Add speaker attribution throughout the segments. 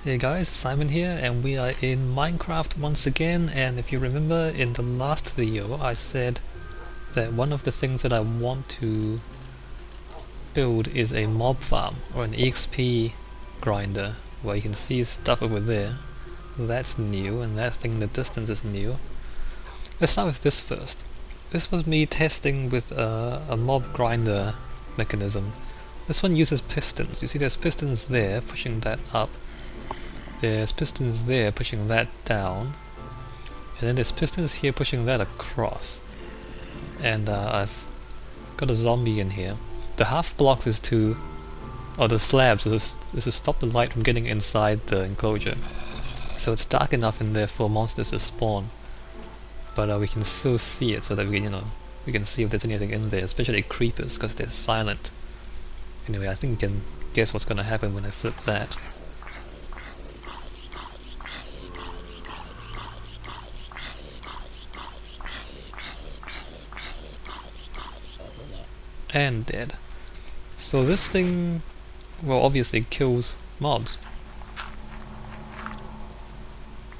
Speaker 1: Hey guys, Simon here, and we are in Minecraft once again. And if you remember in the last video, I said that one of the things that I want to build is a mob farm or an EXP grinder, where you can see stuff over there. That's new, and that thing in the distance is new. Let's start with this first. This was me testing with a mob grinder mechanism. This one uses pistons. You see there's pistons there pushing that up. There's pistons there pushing that down, and then there's pistons here pushing that across. And I've got a zombie in here. The half blocks is to, or the slabs is to stop the light from getting inside the enclosure. So it's dark enough in there for monsters to spawn, but we can still see it so that we can see if there's anything in there, especially creepers because they're silent. Anyway, I think you can guess what's going to happen when I flip that. And dead. So this thing, well, obviously kills mobs.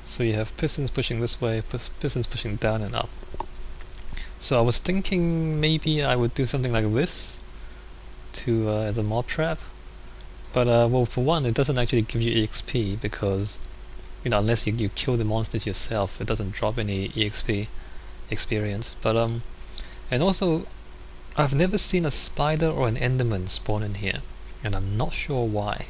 Speaker 1: So you have pistons pushing this way, pistons pushing down and up. So I was thinking maybe I would do something like this to as a mob trap, but well, for one, it doesn't actually give you EXP because unless you kill the monsters yourself, it doesn't drop any EXP experience. But and also, I've never seen a spider or an enderman spawn in here, and I'm not sure why.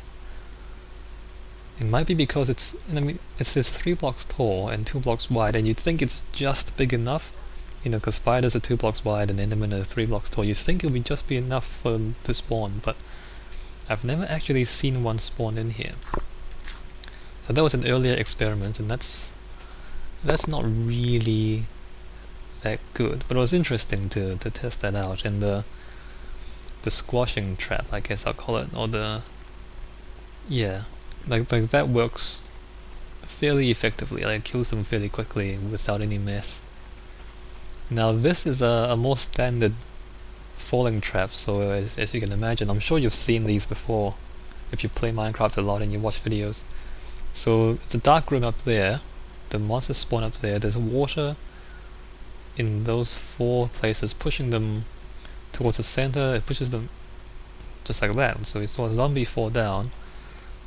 Speaker 1: It might be because it says 3 blocks tall and 2 blocks wide, and you'd think it's just big enough, because spiders are 2 blocks wide and endermen are 3 blocks tall. You'd think it would just be enough for them to spawn, but I've never actually seen one spawn in here. So that was an earlier experiment, and that's not really that good, but it was interesting to test that out. And the squashing trap, I guess I'll call it, or like that works fairly effectively. Like, it kills them fairly quickly without any mess. Now this is a more standard falling trap, so as you can imagine, I'm sure you've seen these before if you play Minecraft a lot and you watch videos. So it's a dark room up there, the monsters spawn up there, there's water in those 4 places pushing them towards the center. It pushes them just like that, so we saw a zombie fall down.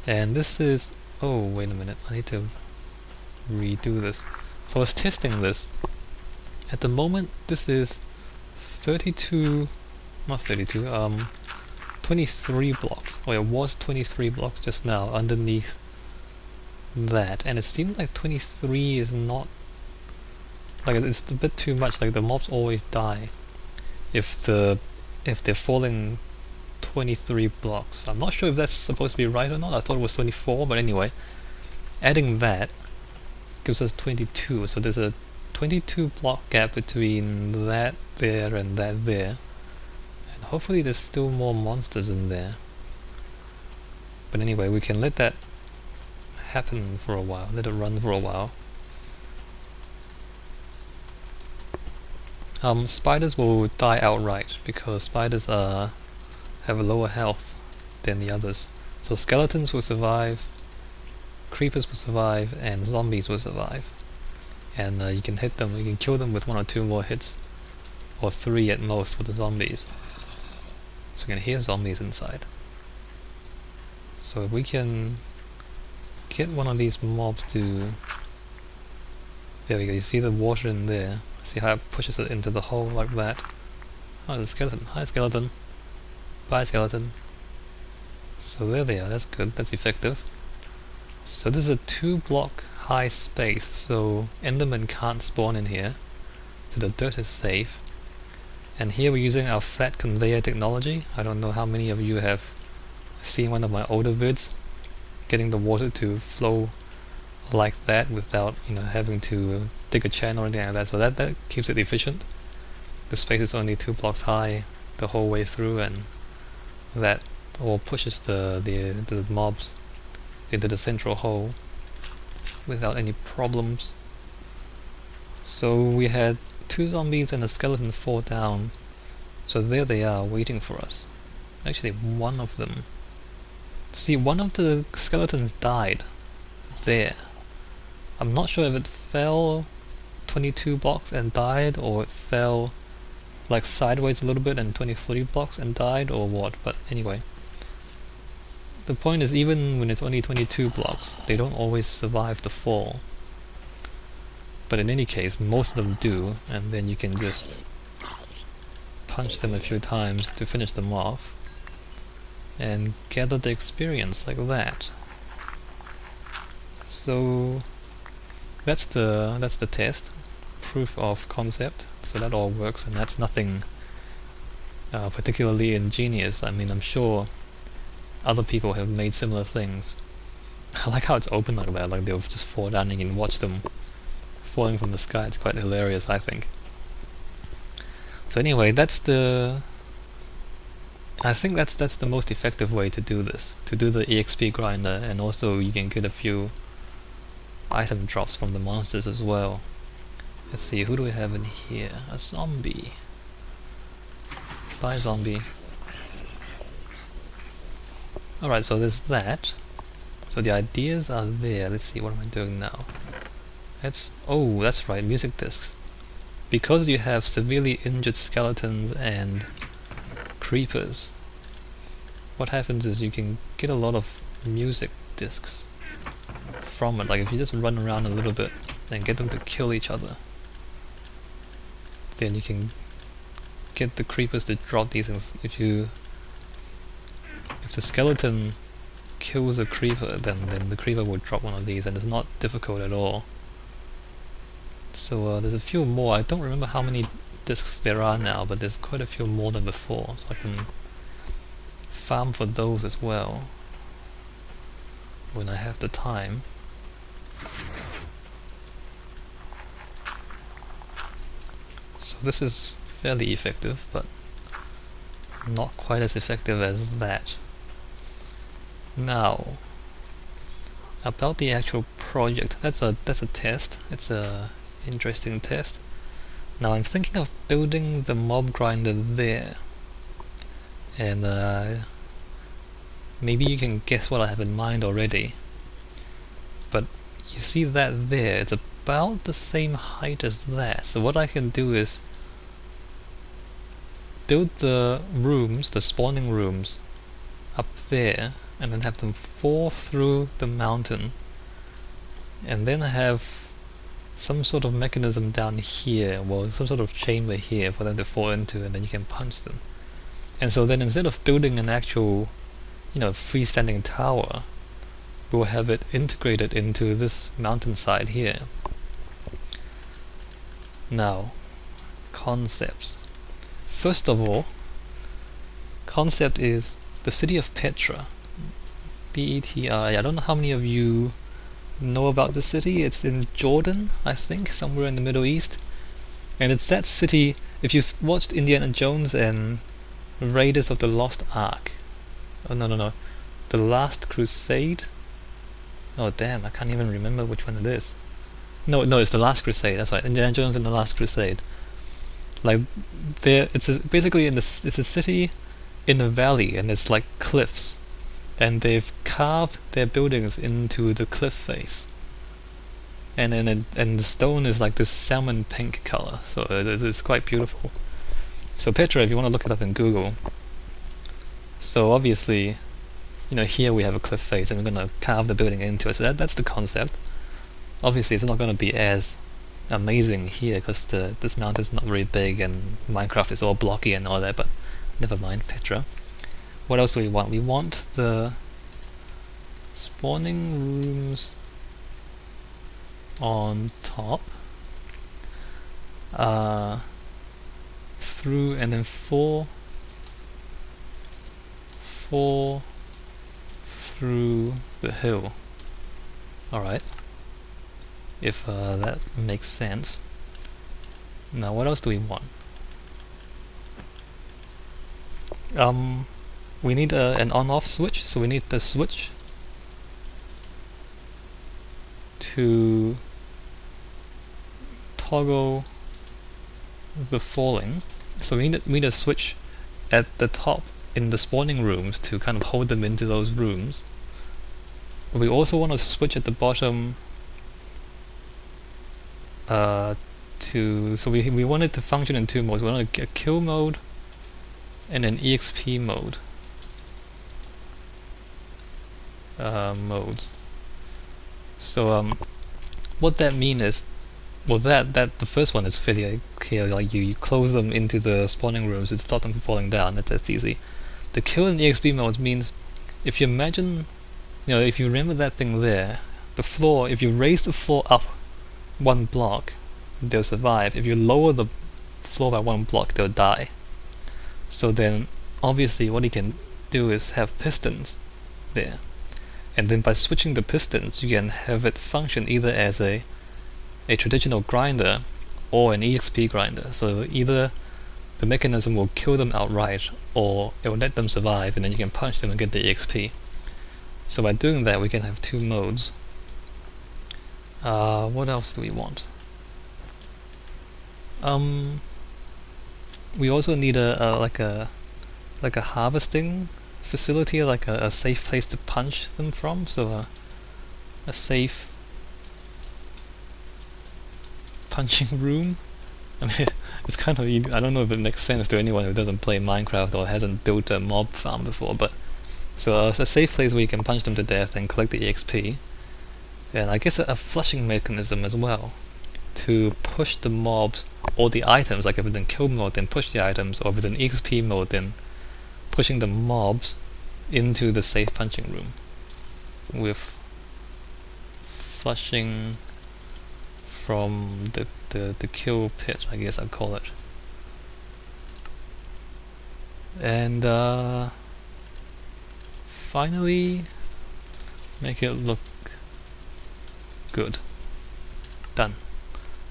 Speaker 1: And this is, oh wait a minute, I need to redo this. So I was testing this. At the moment this is 23 blocks. Oh, it was 23 blocks just now underneath that, and it seems like 23 is not, like, it's a bit too much. Like, the mobs always die if they're falling 23 blocks. I'm not sure if that's supposed to be right or not. I thought it was 24, but anyway, adding that gives us 22, so there's a 22 block gap between that there and that there, and hopefully there's still more monsters in there. But anyway, we can let that happen for a while, let it run for a while. Spiders will die outright because spiders have a lower health than the others. So skeletons will survive, creepers will survive, and zombies will survive. And you can hit them, you can kill them with 1 or 2 more hits, or 3 at most for the zombies. So you can hear zombies inside. So if we can get one of these mobs to, there we go, you see the water in there. See how it pushes it into the hole like that. Oh, there's a skeleton. Hi, skeleton. Bye, skeleton. So there they are. That's good. That's effective. So this is a 2 block high space, so endermen can't spawn in here, so the dirt is safe. And here we're using our flat conveyor technology. I don't know how many of you have seen one of my older vids, getting the water to flow like that without having to dig a channel or anything like that. So that keeps it efficient. The space is only 2 blocks high the whole way through, and that all pushes the mobs into the central hole without any problems. So we had 2 zombies and a skeleton fall down, so there they are waiting for us. Actually, one of them. See, one of the skeletons died there. I'm not sure if it fell 22 blocks and died, or it fell like sideways a little bit and 23 blocks and died, or what, but anyway. The point is, even when it's only 22 blocks, they don't always survive the fall. But in any case, most of them do, and then you can just punch them a few times to finish them off and gather the experience like that. So that's the test, proof of concept. So that all works, and that's nothing particularly ingenious. I mean, I'm sure other people have made similar things. I like how it's open like that, like they'll just fall down and you can watch them falling from the sky. It's quite hilarious, I think. So anyway, I think that's the most effective way to do this, to do the EXP grinder, and also you can get a few item drops from the monsters as well. Let's see, who do we have in here? A zombie. Bye, zombie. Alright, so there's that. So the ideas are there. Let's see, what am I doing now? Oh, that's right, music discs. Because you have severely injured skeletons and creepers, what happens is you can get a lot of music discs from it. Like if you just run around a little bit and get them to kill each other, then you can get the creepers to drop these things. If the skeleton kills a creeper, then the creeper will drop one of these, and it's not difficult at all. So there's a few more. I don't remember how many discs there are now, but there's quite a few more than before, so I can farm for those as well when I have the time. So this is fairly effective, but not quite as effective as that. Now, about the actual project, that's a test. It's a interesting test. Now I'm thinking of building the mob grinder there, and maybe you can guess what I have in mind already. But you see that there, it's about the same height as that. So what I can do is build the rooms, the spawning rooms, up there, and then have them fall through the mountain, and then have some sort of mechanism down here, well, some sort of chamber here for them to fall into, and then you can punch them. And so then instead of building an actual, freestanding tower, we'll have it integrated into this mountainside here. Now, concepts. First of all, concept is the city of Petra. P-E-T-R. I don't know how many of you know about the city. It's in Jordan, I think, somewhere in the Middle East. And it's that city, if you've watched Indiana Jones and Raiders of the Lost Ark. Oh, no. The Last Crusade? Oh, damn, I can't even remember which one it is. No, it's The Last Crusade, that's right. Indiana Jones and The Last Crusade. Like, basically it's a city in a valley, and it's like cliffs. And they've carved their buildings into the cliff face, and the stone is like this salmon pink color, so it's quite beautiful. So Petra, if you want to look it up in Google. So obviously, here we have a cliff face, and we're going to carve the building into it. So that's the concept. Obviously, it's not going to be as amazing here because this mountain's not very big, and Minecraft is all blocky and all that. But never mind, Petra. What else do we want? We want the spawning rooms on top, through, and then four through the hill. Alright, if that makes sense. Now what else do we want? We need an on-off switch, so we need the switch to toggle the falling. So we need a switch at the top in the spawning rooms to kind of hold them into those rooms. We also want to switch at the bottom so we want it to function in two modes. We want a kill mode and an EXP mode. Modes. So what that means is, well, that the first one is fairly clear. Like you close them into the spawning rooms to stop them from falling down. That's easy. The kill and EXP modes means, if you imagine, if you remember that thing there, the floor. If you raise the floor up one block, they'll survive. If you lower the floor by one block, they'll die. So then, obviously, what you can do is have pistons there. And then by switching the pistons, you can have it function either as a traditional grinder or an EXP grinder. So either the mechanism will kill them outright, or it will let them survive, and then you can punch them and get the EXP. So by doing that, we can have two modes. What else do we want? We also need like a harvesting facility, like a safe place to punch them from. So a safe punching room. I mean, it's kind of, I don't know if it makes sense to anyone who doesn't play Minecraft or hasn't built a mob farm before, but so a safe place where you can punch them to death and collect the EXP, and I guess a flushing mechanism as well to push the mobs or the items. Like if it's in kill mode, then push the items, or if it's in EXP mode, then pushing the mobs into the safe punching room with flushing from the kill pit, I guess I'd call it. And finally make it look good. Done.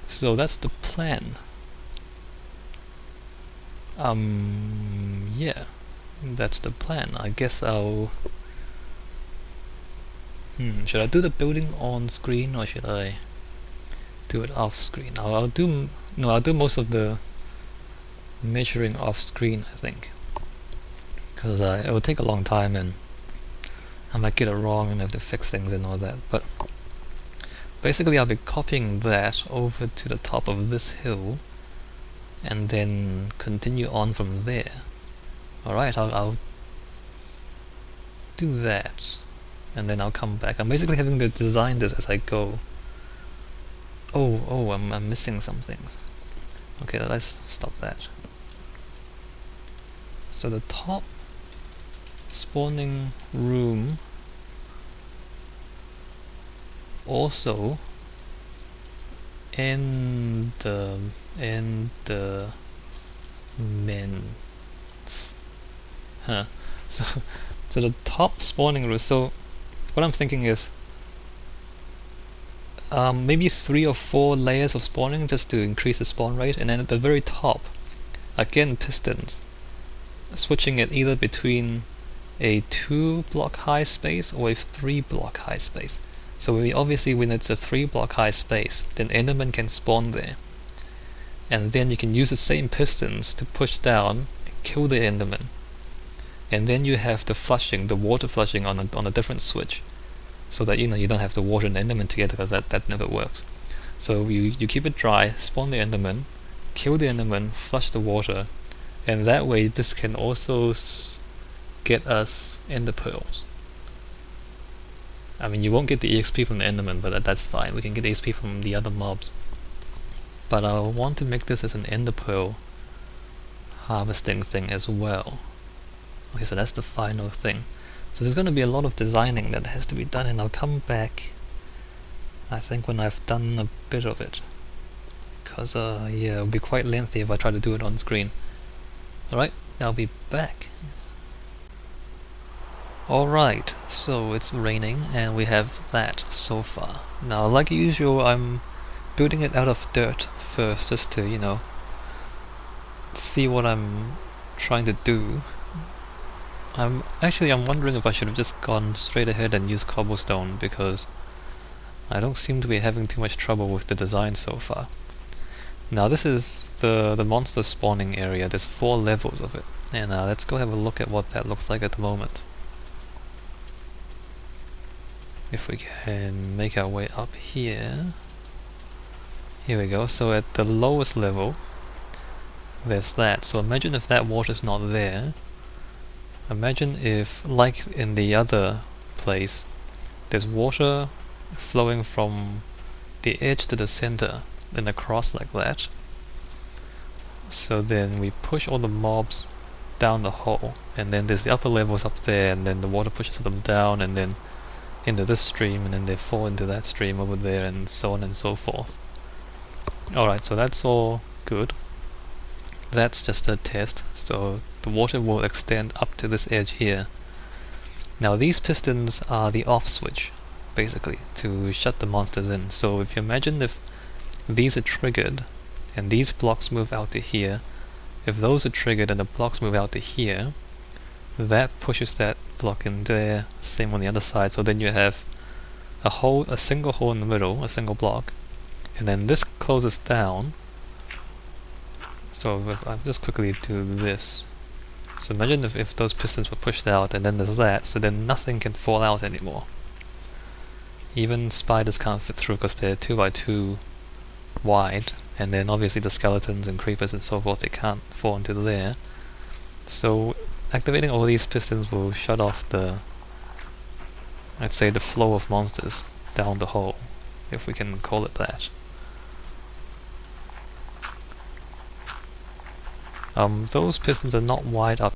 Speaker 1: So that's the plan. Yeah, that's the plan. I guess I'll should I do the building on screen, or should I do it off screen? I'll do most of the measuring off screen, I think, because it will take a long time and I might get it wrong and have to fix things and all that. But basically I'll be copying that over to the top of this hill and then continue on from there. Alright, I'll do that and then I'll come back. I'm basically having to design this as I go. Oh, I'm missing some things. Okay, let's stop that. So the top spawning room also in the mens. So the top spawning room. So what I'm thinking is maybe 3 or 4 layers of spawning just to increase the spawn rate, and then at the very top, again pistons, switching it either between a 2 block high space or a 3 block high space. So obviously when it's a 3 block high space, then Enderman can spawn there, and then you can use the same pistons to push down and kill the Enderman, and then you have the water flushing on a different switch, so that you don't have to water and Enderman together, because that never works. So you keep it dry, spawn the Enderman, kill the Enderman, flush the water, and that way this can also get us Ender Pearls. I mean, you won't get the EXP from the Enderman, but that's fine. We can get EXP from the other mobs. But I want to make this as an Ender Pearl harvesting thing as well. Okay, so that's the final thing. So there's going to be a lot of designing that has to be done, and I'll come back, I think, when I've done a bit of it. Because, yeah, it'll be quite lengthy if I try to do it on screen. Alright, I'll be back. Alright, so it's raining, and we have that so far. Now, like usual, I'm building it out of dirt first, just to, see what I'm trying to do. I'm wondering if I should have just gone straight ahead and used cobblestone, because I don't seem to be having too much trouble with the design so far. Now this is the monster spawning area. There's 4 levels of it, and let's go have a look at what that looks like at the moment. if we can make our way up here. Here we go. So at the lowest level, there's that. So imagine if that water's not there. Imagine if, like in the other place, there's water flowing from the edge to the center and across like that. So then we push all the mobs down the hole, and then there's the upper levels up there, and then the water pushes them down and then into this stream, and then they fall into that stream over there, and so on and so forth. Alright, so that's all good. That's just a test, so the water will extend up to this edge here. Now these pistons are the off switch, basically, to shut the monsters in. So if you imagine if these are triggered, and these blocks move out to here, if those are triggered and the blocks move out to here, that pushes that block in there, same on the other side, so then you have a single hole in the middle, a single block, and then this closes down. So if I just quickly do this, so imagine if those pistons were pushed out and then there's that, so then nothing can fall out anymore. Even spiders can't fit through because they're 2x2 wide, and then obviously the skeletons and creepers and so forth, they can't fall into there. So activating all these pistons will shut off the, I'd say, the flow of monsters down the hole, if we can call it that. Those pistons are not wide up